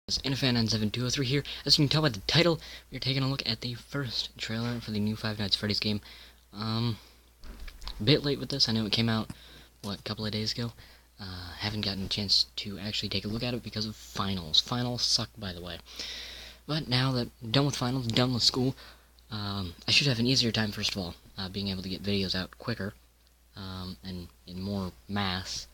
It's Infan97203 here. As you can tell by the title, we're taking a look at the first trailer for the new Five Nights at Freddy's game. A bit late with this. I know it came out, a couple of days ago. Haven't gotten a chance to actually take a look at it because of finals. Finals suck, by the way. But now that I'm done with finals, done with school, I should have an easier time, first of all, being able to get videos out quicker, and in more mass.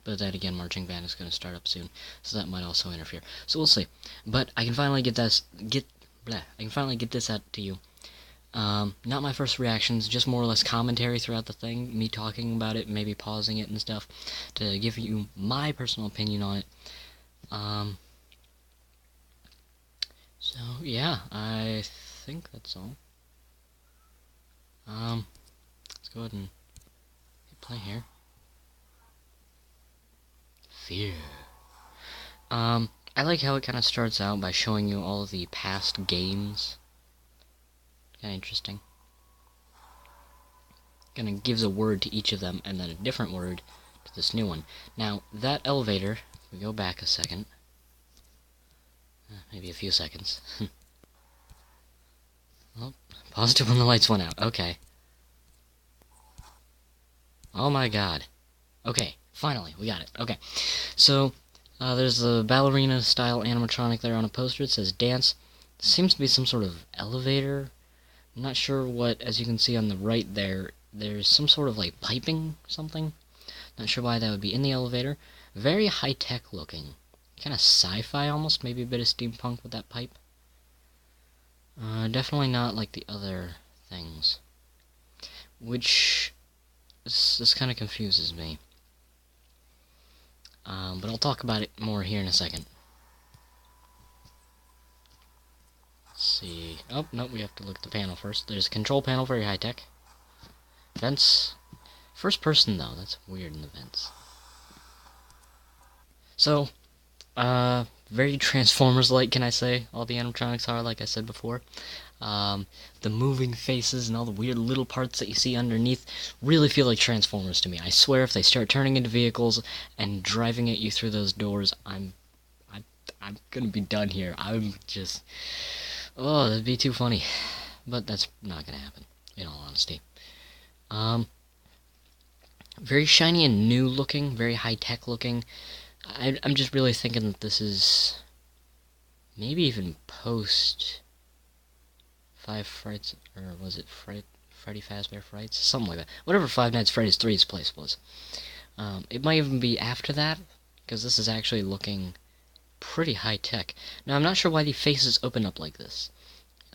But then again, Marching Band is going to start up soon, so that might also interfere. So we'll see. But I can finally get this out to you. Not my first reactions, just more or less commentary throughout the thing, me talking about it, maybe pausing it and stuff, to give you my personal opinion on it. So yeah, I think that's all. Let's go ahead and hit play here. Fear. I like how it kind of starts out by showing you all of the past games. Kind of interesting. Kind of gives a word to each of them, and then a different word to this new one. Now, that elevator, if we go back a second, maybe a few seconds. Well, paused it when the lights went out. Okay. Oh my god. Okay, finally, we got it. Okay, so there's the ballerina-style animatronic there on a poster. It says dance. Seems to be some sort of elevator. I'm not sure what, as you can see on the right there, there's some sort of, like, piping something. Not sure why that would be in the elevator. Very high-tech looking. Kind of sci-fi almost, maybe a bit of steampunk with that pipe. Definitely not like the other things. Which, this kind of confuses me. But I'll talk about it more here in a second. Let's see. Oh, no, we have to look at the panel first. There's a control panel, very high-tech. Vents. First person, though. That's weird in the vents. So, very Transformers-like, can I say? All the animatronics are, like I said before. The moving faces and all the weird little parts that you see underneath really feel like Transformers to me. I swear if they start turning into vehicles and driving at you through those doors, I'm gonna be done here. I'm just... Oh, that'd be too funny. But that's not gonna happen, in all honesty. Very shiny and new looking, very high-tech looking. I'm just really thinking that this is maybe even post Five Frights, or was it Freddy Fazbear Frights? Something like that. Whatever Five Nights at Freddy's 3's place was. It might even be after that, because this is actually looking pretty high-tech. Now, I'm not sure why the faces open up like this.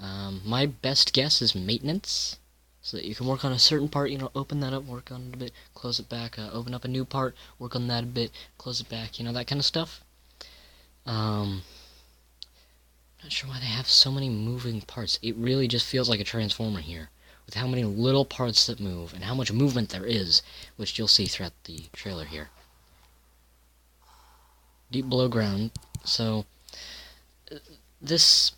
My best guess is maintenance, so that you can work on a certain part, open that up, work on it a bit, close it back, open up a new part, work on that a bit, close it back, that kind of stuff. Not sure why they have so many moving parts. It really just feels like a Transformer here, with how many little parts that move, and how much movement there is, which you'll see throughout the trailer here. Deep below ground, so this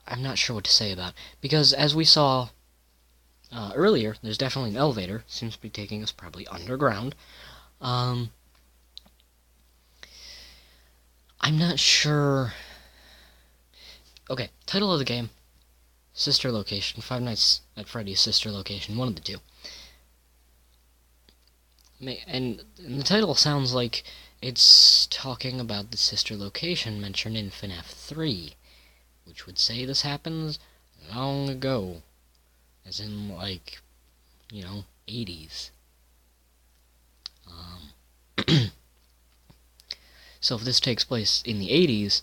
I'm not sure what to say about, because as we saw earlier, there's definitely an elevator. Seems to be taking us probably underground. I'm not sure. Okay, title of the game, Sister Location, Five Nights at Freddy's Sister Location, one of the two. And the title sounds like it's talking about the sister location mentioned in FNAF 3, which would say this happens long ago, as in, like, 80s. So if this takes place in the 80s,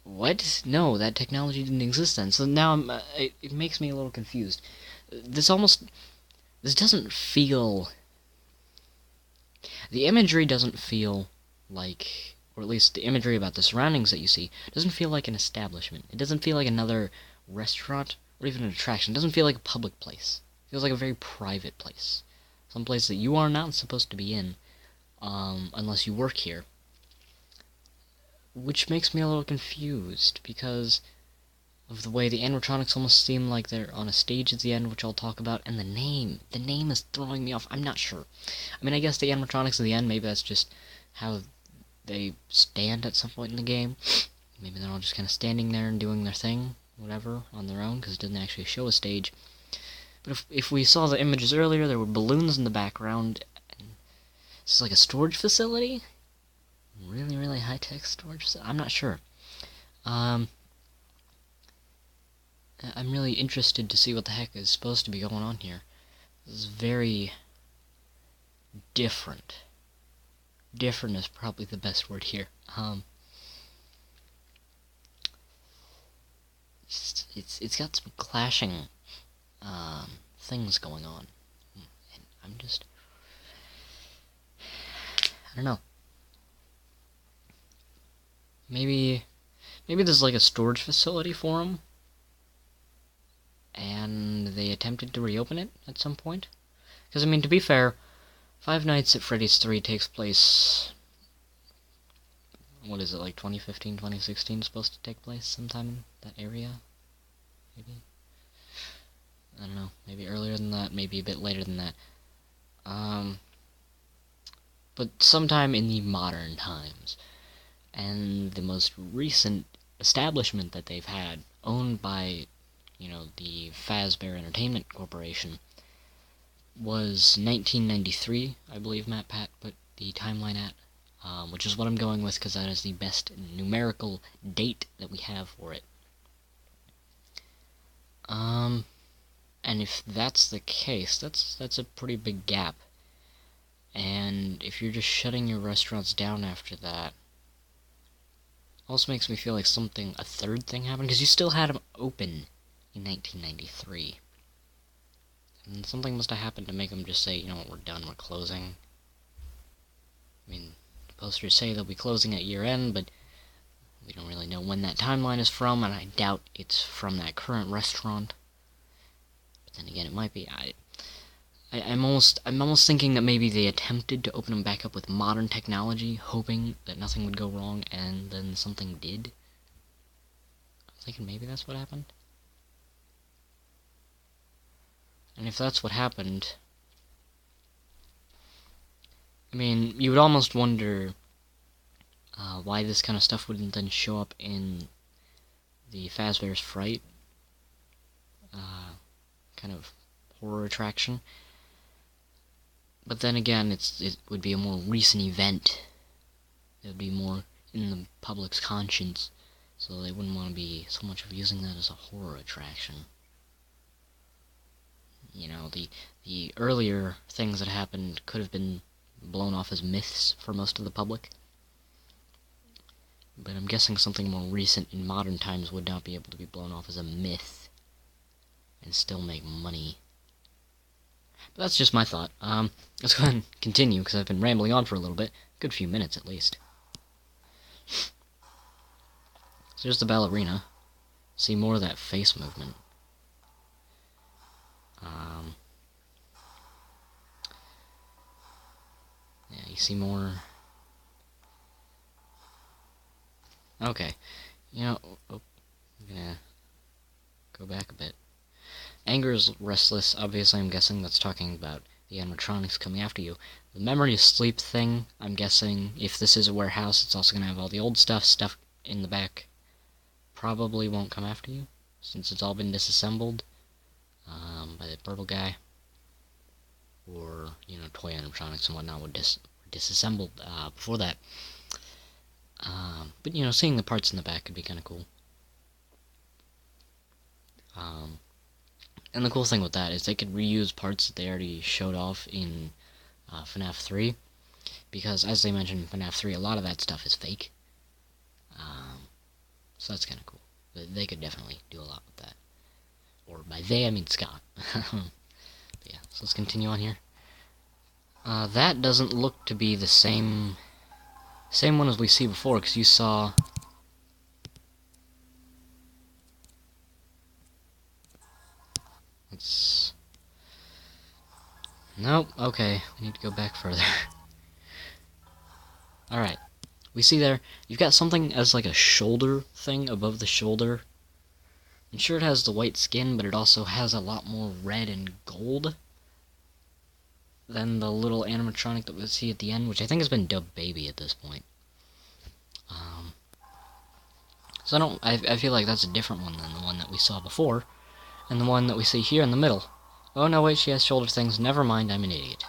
what? No, that technology didn't exist then. So now it makes me a little confused. This doesn't feel... The imagery doesn't feel like, or at least the imagery about the surroundings that you see, doesn't feel like an establishment. It doesn't feel like another restaurant, or even an attraction. It doesn't feel like a public place. It feels like a very private place. Some place that you are not supposed to be in, unless you work here. Which makes me a little confused, because of the way the animatronics almost seem like they're on a stage at the end, which I'll talk about, and the name is throwing me off. I'm not sure. I mean, I guess the animatronics at the end, maybe that's just how they stand at some point in the game. Maybe they're all just kind of standing there and doing their thing, whatever, on their own, because it doesn't actually show a stage. But if we saw the images earlier, there were balloons in the background. And this is like a storage facility? Really, really high-tech storage facility? I'm not sure. I'm really interested to see what the heck is supposed to be going on here. This is very different. Different is probably the best word here. It's got some clashing things going on, and I don't know. Maybe there's like a storage facility for them, and they attempted to reopen it at some point. Because, I mean, to be fair, Five Nights at Freddy's 3 takes place, what is it, like 2015, 2016 supposed to take place sometime in that area? Maybe? I don't know, maybe earlier than that, maybe a bit later than that. But sometime in the modern times. And the most recent establishment that they've had, owned by, the Fazbear Entertainment Corporation, was 1993, I believe Matt Pat put the timeline at, which is what I'm going with because that is the best numerical date that we have for it. And if that's the case, that's a pretty big gap. And if you're just shutting your restaurants down after that, also makes me feel like a third thing happened, because you still had them open in 1993. And something must have happened to make them just say, you know what, we're done, we're closing. I mean, the posters say they'll be closing at year end, but we don't really know when that timeline is from, and I doubt it's from that current restaurant. But then again, it might be. I'm almost thinking that maybe they attempted to open them back up with modern technology, hoping that nothing would go wrong, and then something did. I'm thinking maybe that's what happened. And if that's what happened, I mean, you would almost wonder why this kind of stuff wouldn't then show up in the Fazbear's Fright kind of horror attraction. But then again, it would be a more recent event. It would be more in the public's conscience, so they wouldn't want to be so much of using that as a horror attraction. You know, the earlier things that happened could have been blown off as myths for most of the public. But I'm guessing something more recent in modern times would not be able to be blown off as a myth and still make money. But that's just my thought. Let's go ahead and continue, because I've been rambling on for a little bit. A good few minutes, at least. So there's the ballerina. See more of that face movement. Yeah, you see more. Okay. I'm gonna go back a bit. Anger is restless. Obviously, I'm guessing that's talking about the animatronics coming after you. The memory of sleep thing, I'm guessing, if this is a warehouse, it's also gonna have all the old stuff in the back. Probably won't come after you, since it's all been disassembled by the purple guy. Or, toy animatronics and whatnot were disassembled before that. But, seeing the parts in the back could be kind of cool. And the cool thing with that is they could reuse parts that they already showed off in FNAF 3. Because, as they mentioned in FNAF 3, a lot of that stuff is fake. So that's kind of cool. But they could definitely do a lot with that. Or by they, I mean Scott. Yeah, so let's continue on here. That doesn't look to be the same one as we see before, because you saw... Nope, okay, we need to go back further. Alright, we see there, you've got something as like a shoulder thing above the shoulder I'm sure it has the white skin, but it also has a lot more red and gold than the little animatronic that we see at the end, which I think has been dubbed Baby at this point. So I feel like that's a different one than the one that we saw before, and the one that we see here in the middle. Oh no, wait, she has shoulder things. Never mind, I'm an idiot.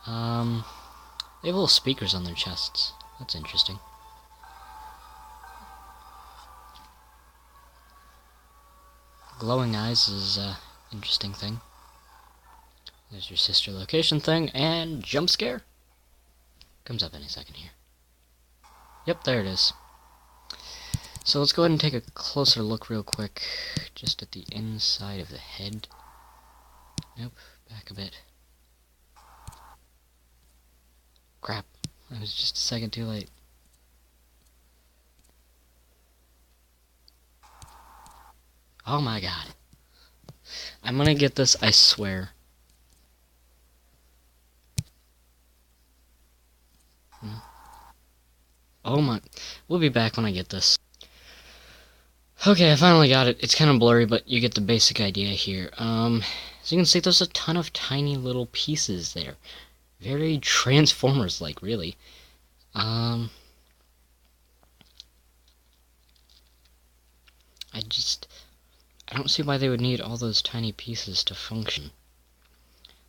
They have little speakers on their chests. That's interesting. Glowing eyes is an interesting thing. There's your sister location thing, and jump scare. Comes up any second here. Yep, there it is. So let's go ahead and take a closer look real quick, just at the inside of the head. Nope, back a bit. Crap, I was just a second too late. Oh my god. I'm gonna get this, I swear. Oh my... We'll be back when I get this. Okay, I finally got it. It's kind of blurry, but you get the basic idea here. So you can see there's a ton of tiny little pieces there. Very Transformers-like, really. I don't see why they would need all those tiny pieces to function.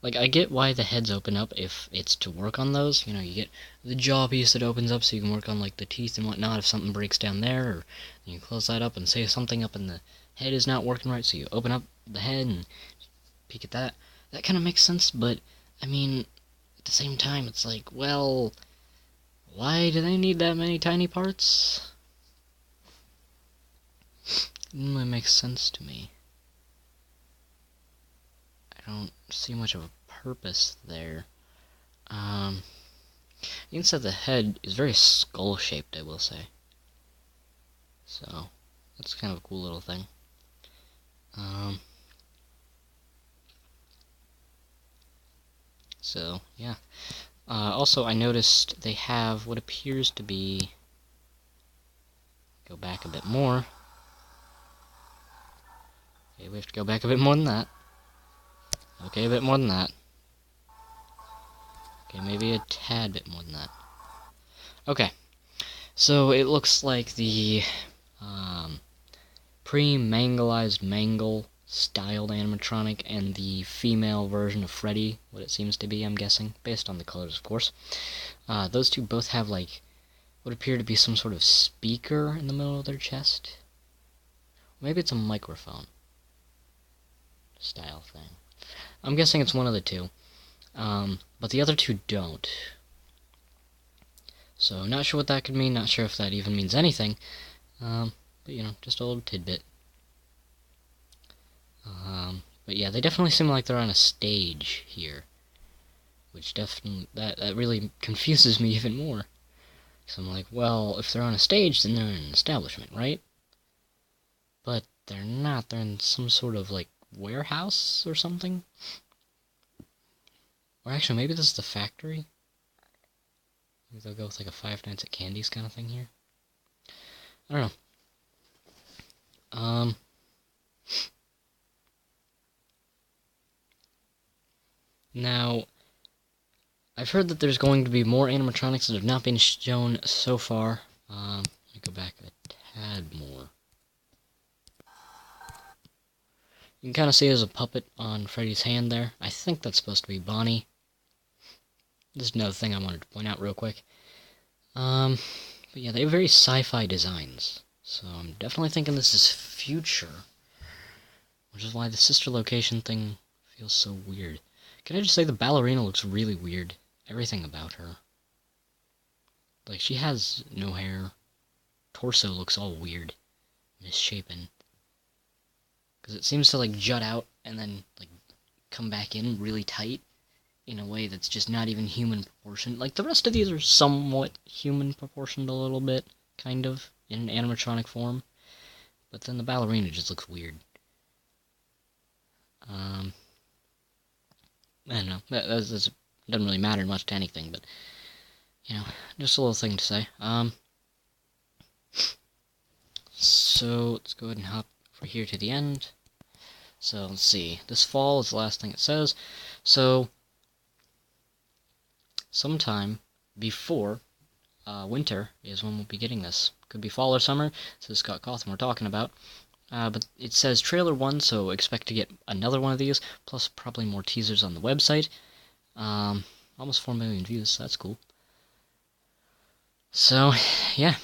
Like, I get why the heads open up if it's to work on those. You know, you get the jaw piece that opens up so you can work on, like, the teeth and whatnot if something breaks down there, or you close that up and say something up in the head is not working right, so you open up the head and peek at that. That kind of makes sense, but, I mean, at the same time, it's like, well, why do they need that many tiny parts? It doesn't really make sense to me. I don't see much of a purpose there. The inside of the head is very skull-shaped, I will say. So, that's kind of a cool little thing. So, yeah. Also, I noticed they have what appears to be... Go back a bit more. Okay, we have to go back a bit more than that. Okay, a bit more than that. Okay, maybe a tad bit more than that. Okay, so it looks like the pre-mangalized Mangle styled animatronic and the female version of Freddy, what it seems to be, I'm guessing, based on the colors, of course. Those two both have, like, what appear to be some sort of speaker in the middle of their chest. Maybe it's a microphone style thing. I'm guessing it's one of the two. But the other two don't. So, not sure what that could mean, not sure if that even means anything. But, you know, just a little tidbit. But yeah, they definitely seem like they're on a stage here. Which definitely, that really confuses me even more. So I'm like, well, if they're on a stage, then they're in an establishment, right? But they're not, they're in some sort of, like, warehouse or something? Or actually, maybe this is the factory? Maybe they'll go with like a Five Nights at Candy's kind of thing here? I don't know. Now, I've heard that there's going to be more animatronics that have not been shown so far. Let me go back a tad more. You can kind of see there's a puppet on Freddy's hand there. I think that's supposed to be Bonnie. This is another thing I wanted to point out real quick. But yeah, they have very sci-fi designs. So I'm definitely thinking this is future. Which is why the sister location thing feels so weird. Can I just say the ballerina looks really weird? Everything about her. Like, she has no hair. Torso looks all weird. Misshapen. Because it seems to, like, jut out and then, like, come back in really tight. In a way that's just not even human proportioned. Like, the rest of these are somewhat human proportioned a little bit, kind of, in animatronic form. But then the ballerina just looks weird. I don't know. That doesn't really matter much to anything, but, you know, just a little thing to say. So let's go ahead and hop over here to the end. So let's see. This fall is the last thing it says. So sometime before winter is when we'll be getting this. Could be fall or summer. This is Scott Cawthon we're talking about. But it says trailer 1, so expect to get another one of these, plus probably more teasers on the website. Almost 4 million views, so that's cool. So, yeah.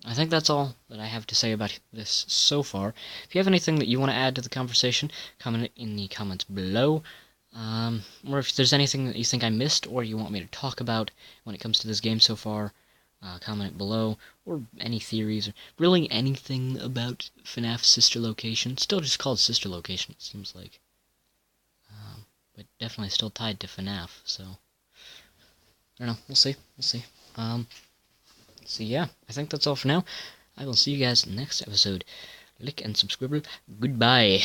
I think that's all that I have to say about this so far. If you have anything that you want to add to the conversation, comment it in the comments below. Or if there's anything that you think I missed or you want me to talk about when it comes to this game so far, comment it below, or any theories, or really anything about FNAF's sister location. Still just called sister location, it seems like. But definitely still tied to FNAF, so... I don't know, we'll see. So yeah, I think that's all for now. I will see you guys next episode. Like and subscribe. Goodbye.